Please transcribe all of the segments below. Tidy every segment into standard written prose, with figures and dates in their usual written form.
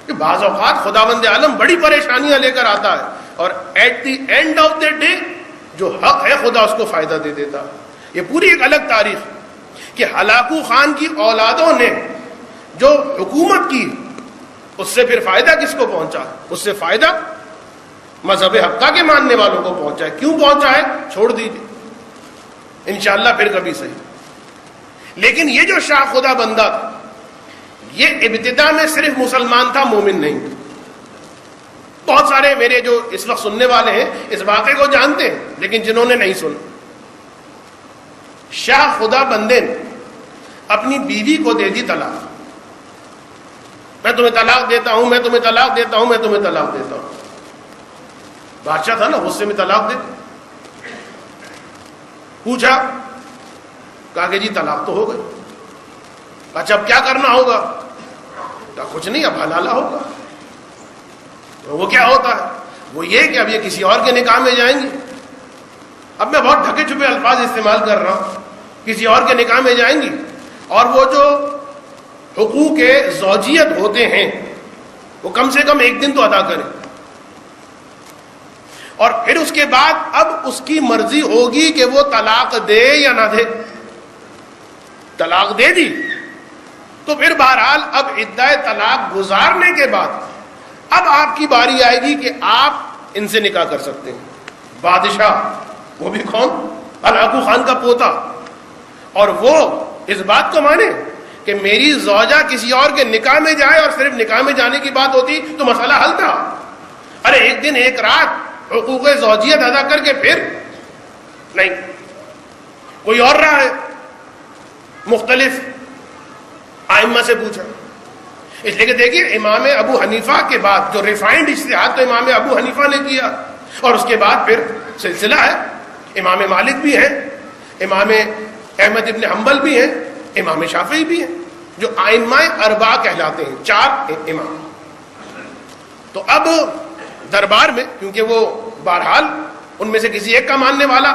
کہ بعض اوقات خداوند عالم بڑی پریشانیاں لے کر آتا ہے اور at the end of the day جو حق ہے خدا اس کو فائدہ دے دیتا ہے. یہ پوری ایک الگ تاریخ کہ ہلاکو خان کی اولادوں نے جو حکومت کی اس سے پھر فائدہ کس کو پہنچا؟ اس سے فائدہ مذہب حقہ کے ماننے والوں کو پہنچا ہے. کیوں پہنچا ہے چھوڑ دیجیے، انشاءاللہ پھر کبھی صحیح. لیکن یہ جو شاہ خدا بندہ تھا یہ ابتدا میں صرف مسلمان تھا، مومن نہیں. بہت سارے میرے جو اس وقت سننے والے ہیں اس واقعے کو جانتے ہیں، لیکن جنہوں نے نہیں سنا، شاہ خدا بندے نے اپنی بیوی کو دے دی طلاق. میں تمہیں طلاق دیتا ہوں، میں تمہیں طلاق دیتا ہوں، میں تمہیں طلاق دیتا ہوں. بادشاہ تھا نا، غصے میں طلاق دے. پوچھا، کہا کہ جی طلاق تو ہو گئی. اچھا اب کیا کرنا ہوگا؟ کہا کچھ نہیں، اب حلالہ ہوگا. وہ کیا ہوتا ہے؟ وہ یہ کہ اب یہ کسی اور کے نکاح میں جائیں گی. اب میں بہت ڈھکے چھپے الفاظ استعمال کر رہا ہوں. کسی اور کے نکاح میں جائیں گی اور وہ جو حقوق زوجیت ہوتے ہیں وہ کم سے کم ایک دن تو ادا کریں، اور پھر اس کے بعد اب اس کی مرضی ہوگی کہ وہ طلاق دے یا نہ دے. طلاق دے دی تو پھر بہرحال اب عدہ طلاق گزارنے کے بعد اب آپ کی باری آئے گی کہ آپ ان سے نکاح کر سکتے ہیں. بادشاہ، وہ بھی کون؟ ہلاکو خان کا پوتا، اور وہ اس بات کو مانے کہ میری زوجہ کسی اور کے نکاح میں جائے، اور صرف نکاح میں جانے کی بات ہوتی تو مسئلہ حل تھا. ارے ایک دن ایک رات حقوق زوجیت ادا کر کے پھر نہیں. کوئی اور رہا ہے، مختلف ائمہ سے پوچھا. اس لیے کہ دیکھیے امام ابو حنیفہ کے بعد جو ریفائنڈ اجتہاد تو امام ابو حنیفہ نے کیا، اور اس کے بعد پھر سلسلہ ہے. امام مالک بھی ہیں، امام احمد ابن حنبل بھی ہیں، امام شافعی بھی ہیں، جو ائمہ اربعہ کہلاتے ہیں، 4 امام. تو اب دربار میں، کیونکہ وہ بہرحال ان میں سے کسی ایک کا ماننے والا،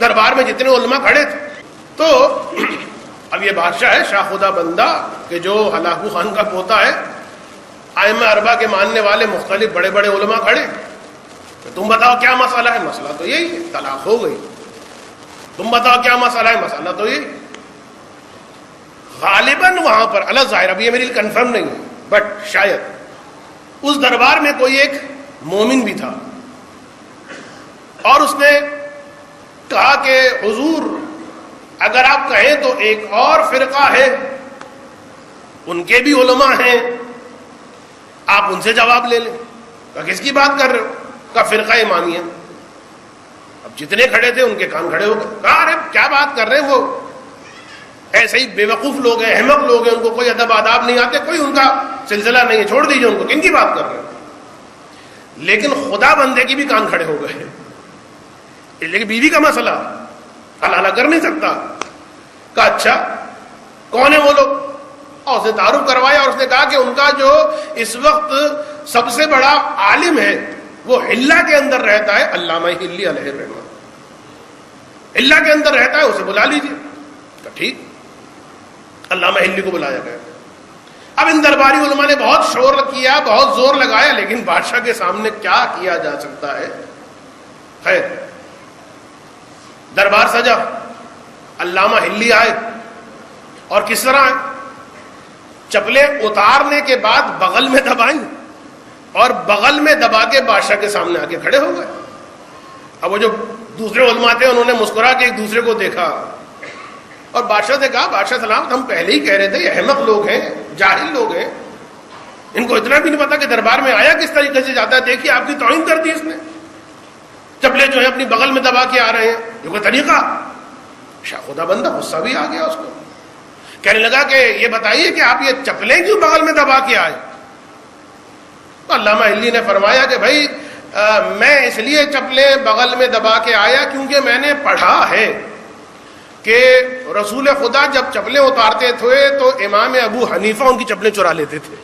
دربار میں جتنے علماء کھڑے تھے، تو اب یہ بادشاہ ہے شاہ خدا بندہ کہ جو ہلاکو خان کا پوتا ہے، ائمہ اربعہ کے ماننے والے مختلف بڑے بڑے علماء کھڑے. تم بتاؤ کیا مسئلہ ہے؟ مسئلہ تو یہی ہے، طلاق ہو گئی. تم بتاؤ کیا مسئلہ ہے؟ مسئلہ تو یہی. غالباً وہاں پر اللہ ظاہر، اب یہ میری کنفرم نہیں ہے، بٹ شاید اس دربار میں کوئی ایک مومن بھی تھا، اور اس نے کہا کہ حضور اگر آپ کہیں تو ایک اور فرقہ ہے، ان کے بھی علماء ہیں، آپ ان سے جواب لے لیں. کہا کس کی بات کر رہے ہو؟ کہا فرقہ امامیہ. اب جتنے کھڑے تھے ان کے کان کھڑے ہو گئے. کہا ارے کیا بات کر رہے ہیں، وہ ایسے ہی بیوقوف لوگ ہیں، احمق لوگ ہیں، ان کو کوئی ادب آداب نہیں آتے، کوئی ان کا سلسلہ نہیں ہے، چھوڑ دیجیے ان کو، کن کی بات کر رہے ہیں. لیکن خدا بندے کی بھی کان کھڑے ہو گئے. لیکن بیوی کا مسئلہ حلالہ کر نہیں سکتا. کہا اچھا کون ہے وہ لوگ؟ اور اسے تعارف کروایا، اور اس نے کہا کہ ان کا جو اس وقت سب سے بڑا عالم ہے وہ حلہ کے اندر رہتا ہے، علامہ حلی علیہ الرحمہ، حلہ کے اندر رہتا ہے، اسے بلا لیجیے. تو ٹھیک، علامہ حلی کو بلایا گیا. اب ان درباری علماء نے بہت شور کیا، بہت زور لگایا، لیکن بادشاہ کے سامنے کیا کیا جا سکتا ہے. خیر دربار سجا، علامہ حلی آئے، اور کس طرح آئے؟ چپلیں اتارنے کے بعد بغل میں دبائیں، اور بغل میں دبا کے بادشاہ کے سامنے آ کے کھڑے ہو گئے. اب وہ جو دوسرے علماء تھے انہوں نے مسکرا کے ایک دوسرے کو دیکھا، اور بادشاہ سے کہا بادشاہ سلامت، ہم پہلے ہی کہہ رہے تھے یہ احمق لوگ ہیں، جاہل لوگ ہیں، ان کو اتنا بھی نہیں پتا کہ دربار میں آیا کس طریقے سے جاتا ہے. دیکھیے آپ کی توہین کر دی اس نے، چپلے جو ہے اپنی بغل میں دبا کے آ رہے ہیں، یہ کوئی طریقہ؟ شاہ خدا بندہ غصہ بھی آ گیا اس کو، کہنے لگا کہ یہ بتائیے کہ آپ یہ چپلیں کیوں بغل میں دبا کے آئے؟ تو علامہ حلی نے فرمایا کہ بھائی میں اس لیے چپلیں بغل میں دبا کے آیا کیونکہ میں نے پڑھا ہے کہ رسول خدا جب چپلیں اتارتے تھے تو امام ابو حنیفہ ان کی چپلیں چرا لیتے تھے.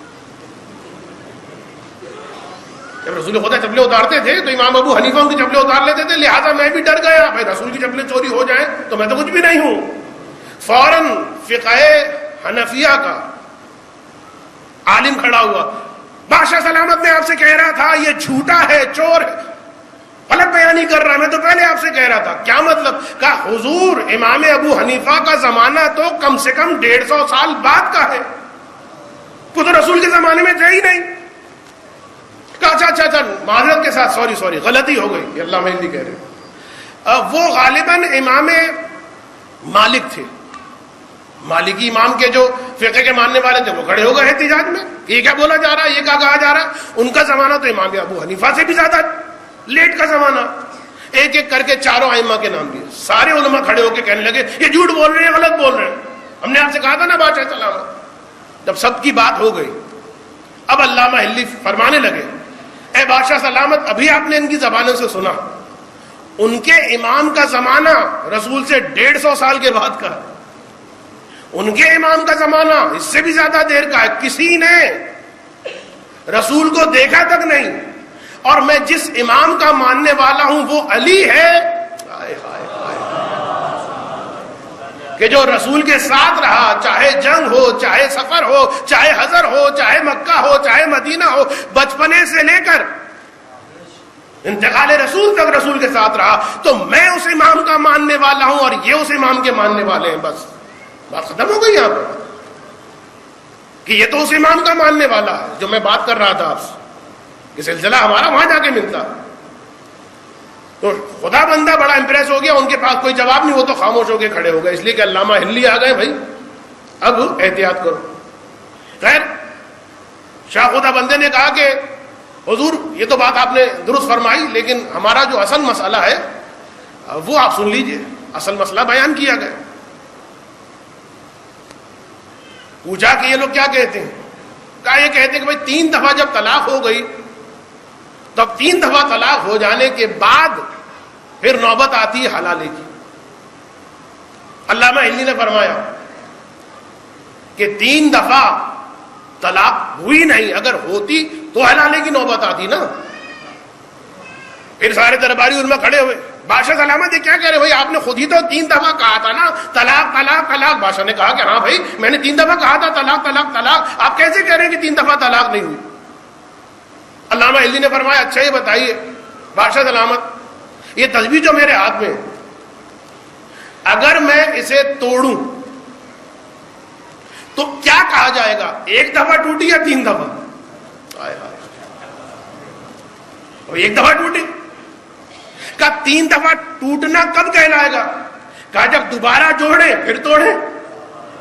جب رسول خدا چپلیں اتارتے تھے تو امام ابو حنیفہ ان کی چپلیں اتار لیتے تھے، لہٰذا میں بھی ڈر گیا، بھائی رسول کی چپلیں چوری ہو جائیں تو میں تو کچھ بھی نہیں ہوں. فوراً فقہ حنفیہ کا عالم کھڑا ہوا، بادشاہ سلامت میں آپ سے کہہ رہا تھا یہ جھوٹا ہے، چور ہے، غلط بیان نہیں کر رہا، میں تو پہلے آپ سے کہہ رہا تھا. کیا مطلب؟ کہا حضور امام ابو حنیفہ کا زمانہ تو کم سے کم 150 سال بعد کا ہے، وہ تو رسول کے زمانے میں تھے ہی نہیں. کہا اچھا معذرت کے ساتھ سوری غلطی ہو گئی، یہ علامہ ہندی کہہ رہے. وہ غالباً امام مالک تھے، مالکی امام کے جو فقہ کے ماننے والے تھے وہ کھڑے ہو گئے احتجاج میں، یہ کیا بولا جا رہا ہے، یہ کیا کہا جا رہا ہے. ان کا زمانہ تو امام ابو حنیفہ سے بھی زیادہ لیٹ کا زمانہ. ایک ایک کر کے چاروں ائمہ کے نام لیے، سارے علماء کھڑے ہو کے کہنے لگے یہ جھوٹ بول رہے ہیں، غلط بول رہے ہیں، ہم نے آپ سے کہا تھا نا بادشاہ سلامت. جب سب کی بات ہو گئی اب علامہ ہلی فرمانے لگے اے بادشاہ سلامت، ابھی آپ نے ان کی زبانوں سے سنا، ان کے امام کا زمانہ رسول سے 150 سال کے بعد کا ہے، ان کے امام کا زمانہ اس سے بھی زیادہ دیر کا ہے، کسی نے رسول کو دیکھا تک نہیں، اور میں جس امام کا ماننے والا ہوں وہ علی ہے کہ جو رسول کے ساتھ رہا، چاہے جنگ ہو، چاہے سفر ہو، چاہے حضر ہو، چاہے مکہ ہو، چاہے مدینہ ہو، بچپنے سے لے کر انتقال رسول تک رسول کے ساتھ رہا. تو میں اس امام کا ماننے والا ہوں اور یہ اس امام کے ماننے والے ہیں. بس بات ختم ہو گئی یہاں پر کہ یہ تو اس امام کا ماننے والا ہے جو میں بات کر رہا تھا آپ سے، کہ سلسلہ ہمارا وہاں جا کے ملتا. تو خدا بندہ بڑا امپریس ہو گیا، ان کے پاس کوئی جواب نہیں، وہ تو خاموش ہو کے کھڑے ہو گئے، اس لیے کہ علامہ ہلی آ گئے بھائی اب احتیاط کرو. خیر شاہ خدا بندے نے کہا کہ حضور یہ تو بات آپ نے درست فرمائی، لیکن ہمارا جو اصل مسئلہ ہے وہ آپ سن لیجئے. اصل مسئلہ بیان کیا گیا. پوچھا کہ یہ لوگ کیا کہتے ہیں؟ کہا یہ کہتے ہیں کہ بھائی 3 دفعہ جب طلاق ہو گئی تو اب 3 دفعہ طلاق ہو جانے کے بعد پھر نوبت آتی ہے حلالے کی. علامہ ہلی نے فرمایا کہ 3 دفعہ طلاق ہوئی نہیں، اگر ہوتی تو حلالے کی نوبت آتی نا. پھر سارے درباری علماء کھڑے ہوئے، بادشاہ سلامت یہ کیا کہہ رہے بھائی، آپ نے خود ہی تو 3 دفعہ کہا تھا نا طلاق طلاق طلاق. بادشاہ نے کہا کہ ہاں بھائی میں نے 3 دفعہ کہا تھا طلاق طلاق طلاق، آپ کیسے کہہ رہے ہیں کہ 3 دفعہ طلاق نہیں ہوئی؟ علامہ ہلی نے فرمایا اچھا یہ بتائیے بادشاہ سلامت، یہ تجویز جو میرے ہاتھ میں ہے اگر میں اسے توڑوں تو کیا کہا جائے گا، 1 دفعہ ٹوٹی یا 3 دفعہ؟ ایک دفعہ ٹوٹی. کہا 3 دفعہ ٹوٹنا کب کہلائے گا؟ کہا جب دوبارہ جوڑے پھر توڑے،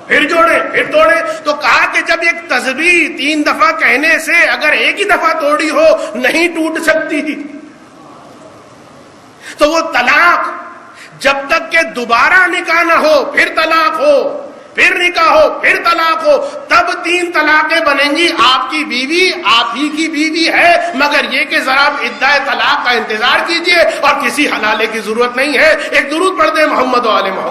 پھر جوڑے پھر توڑے. تو کہا کہ جب ایک تسبیح 3 دفعہ کہنے سے اگر ایک ہی دفعہ توڑی ہو نہیں ٹوٹ سکتی، تو وہ طلاق جب تک کہ دوبارہ نکاح نہ ہو، پھر طلاق ہو، پھر نکاح ہو، پھر طلاق ہو، تب 3 طلاقیں بنیں گی. آپ کی بیوی آپ ہی کی بیوی ہے، مگر یہ کہ ذرا آپ ادعائے طلاق کا انتظار کیجئے اور کسی حلالے کی ضرورت نہیں ہے. ایک درود پڑھتے ہیں محمد و آل محمد.